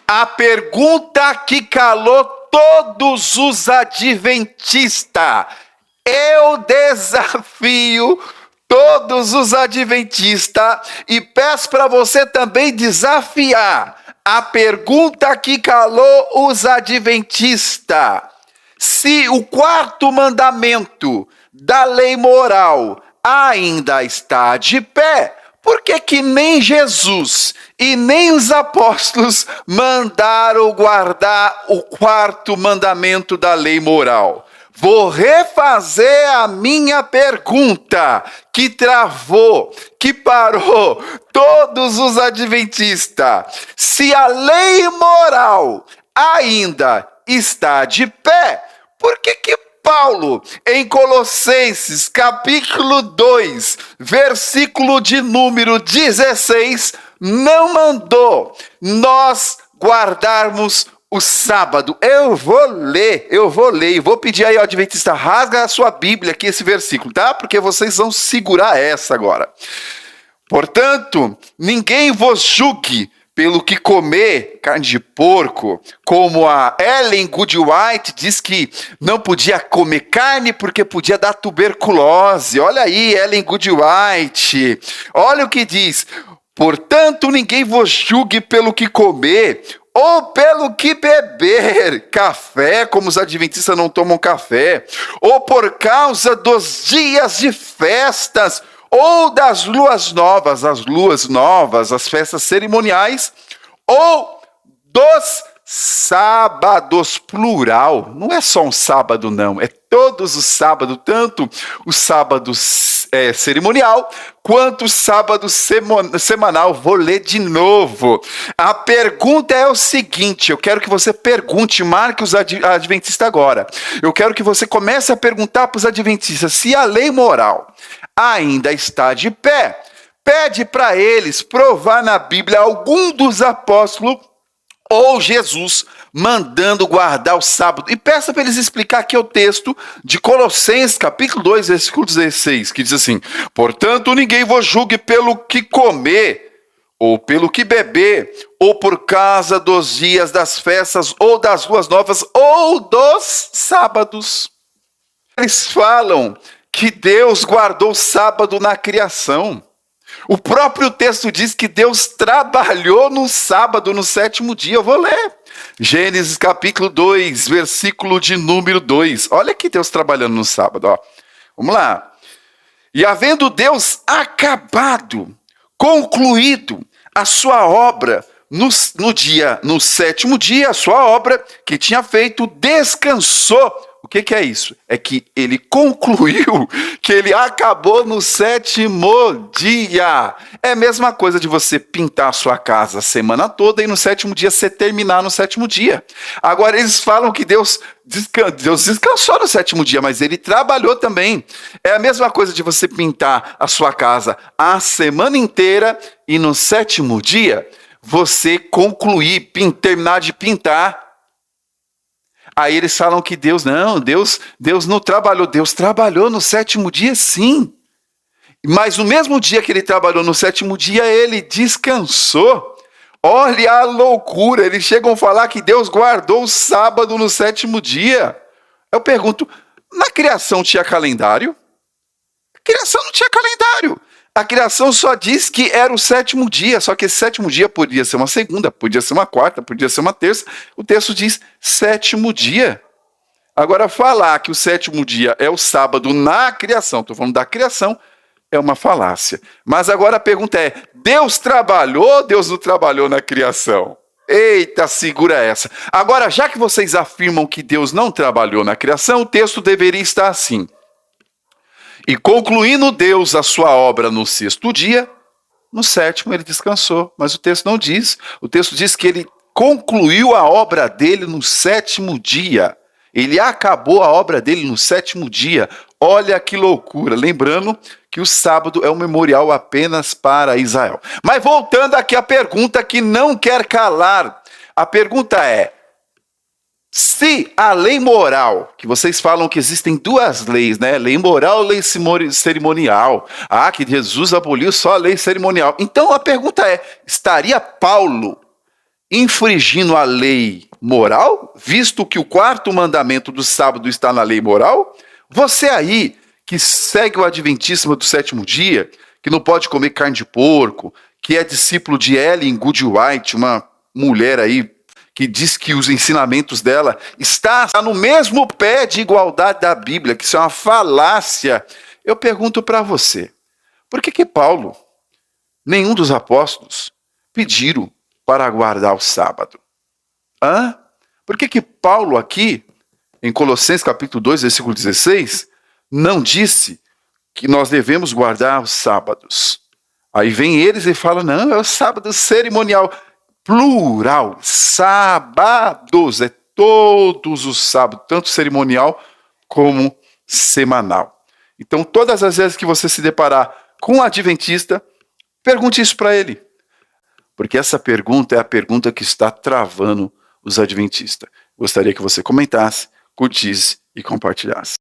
A pergunta que calou todos os adventistas. Eu desafio todos os adventistas e peço para você também desafiar a pergunta que calou os adventistas. Se o quarto mandamento da lei moral ainda está de pé, por que nem Jesus e nem os apóstolos mandaram guardar o quarto mandamento da lei moral? Vou refazer a minha pergunta, que travou, que parou todos os adventistas. Se a lei moral ainda está de pé, por que Paulo, em Colossenses, capítulo 2, versículo de número 16, não mandou nós guardarmos o sábado? Eu vou ler, e vou pedir aí ao adventista, rasga a sua Bíblia aqui esse versículo, tá? Porque vocês vão segurar essa agora. Portanto, ninguém vos julgue pelo que comer carne de porco, como a Ellen G. White diz que não podia comer carne porque podia dar tuberculose. Olha aí, Ellen G. White. Olha o que diz. Portanto, ninguém vos julgue pelo que comer ou pelo que beber café, como os adventistas não tomam café, ou por causa dos dias de festas, ou das luas novas, as festas cerimoniais, ou dos sábados, plural. Não é só um sábado, não. É todos os sábados, tanto o sábado cerimonial, quanto o sábado semanal. Vou ler de novo. A pergunta é o seguinte, eu quero que você pergunte, marque os adventistas agora. Eu quero que você comece a perguntar para os adventistas se a lei moral ainda está de pé. Pede para eles provar na Bíblia algum dos apóstolos ou Jesus mandando guardar o sábado. E peça para eles explicar aqui o texto de Colossenses, capítulo 2, versículo 16, que diz assim: portanto, ninguém vos julgue pelo que comer, ou pelo que beber, ou por causa dos dias das festas, ou das luas novas, ou dos sábados. Eles falam que Deus guardou o sábado na criação. O próprio texto diz que Deus trabalhou no sábado, no sétimo dia. Eu vou ler. Gênesis capítulo 2, versículo de número 2. Olha aqui Deus trabalhando no sábado. Ó. Vamos lá. E havendo Deus acabado, concluído a sua obra no sétimo dia, a sua obra que tinha feito, descansou. O que é isso? É que ele concluiu, que ele acabou no sétimo dia. É a mesma coisa de você pintar a sua casa a semana toda e no sétimo dia você terminar no sétimo dia. Agora eles falam que Deus descansou no sétimo dia, mas ele trabalhou também. É a mesma coisa de você pintar a sua casa a semana inteira e no sétimo dia você concluir, terminar de pintar. Aí eles falam que Deus não trabalhou. Deus trabalhou no sétimo dia, sim. Mas no mesmo dia que ele trabalhou no sétimo dia, ele descansou. Olha a loucura, eles chegam a falar que Deus guardou o sábado no sétimo dia. Eu pergunto, na criação tinha calendário? A criação não tinha calendário. A criação só diz que era o sétimo dia, só que esse sétimo dia podia ser uma segunda, podia ser uma quarta, podia ser uma terça. O texto diz sétimo dia. Agora, falar que o sétimo dia é o sábado na criação, estou falando da criação, é uma falácia. Mas agora a pergunta é, Deus trabalhou ou Deus não trabalhou na criação? Eita, segura essa. Agora, já que vocês afirmam que Deus não trabalhou na criação, o texto deveria estar assim. E concluindo Deus a sua obra no sexto dia, no sétimo ele descansou. Mas o texto não diz. O texto diz que ele concluiu a obra dele no sétimo dia. Ele acabou a obra dele no sétimo dia. Olha que loucura. Lembrando que o sábado é um memorial apenas para Israel. Mas voltando aqui à pergunta que não quer calar. A pergunta é, se a lei moral, que vocês falam que existem duas leis, né? Lei moral e lei cerimonial. Ah, que Jesus aboliu só a lei cerimonial. Então a pergunta é, estaria Paulo infringindo a lei moral, visto que o quarto mandamento do sábado está na lei moral? Você aí, que segue o adventismo do sétimo dia, que não pode comer carne de porco, que é discípulo de Ellen Good White, uma mulher aí que diz que os ensinamentos dela está no mesmo pé de igualdade da Bíblia, que isso é uma falácia. Eu pergunto para você, por que Paulo, nenhum dos apóstolos, pediram para guardar o sábado? Por que Paulo aqui, em Colossenses capítulo 2, versículo 16, não disse que nós devemos guardar os sábados? Aí vem eles e falam, não, é o sábado cerimonial, plural, sábados, é todos os sábados, tanto cerimonial como semanal. Então, todas as vezes que você se deparar com um adventista, pergunte isso para ele. Porque essa pergunta é a pergunta que está travando os adventistas. Gostaria que você comentasse, curtisse e compartilhasse.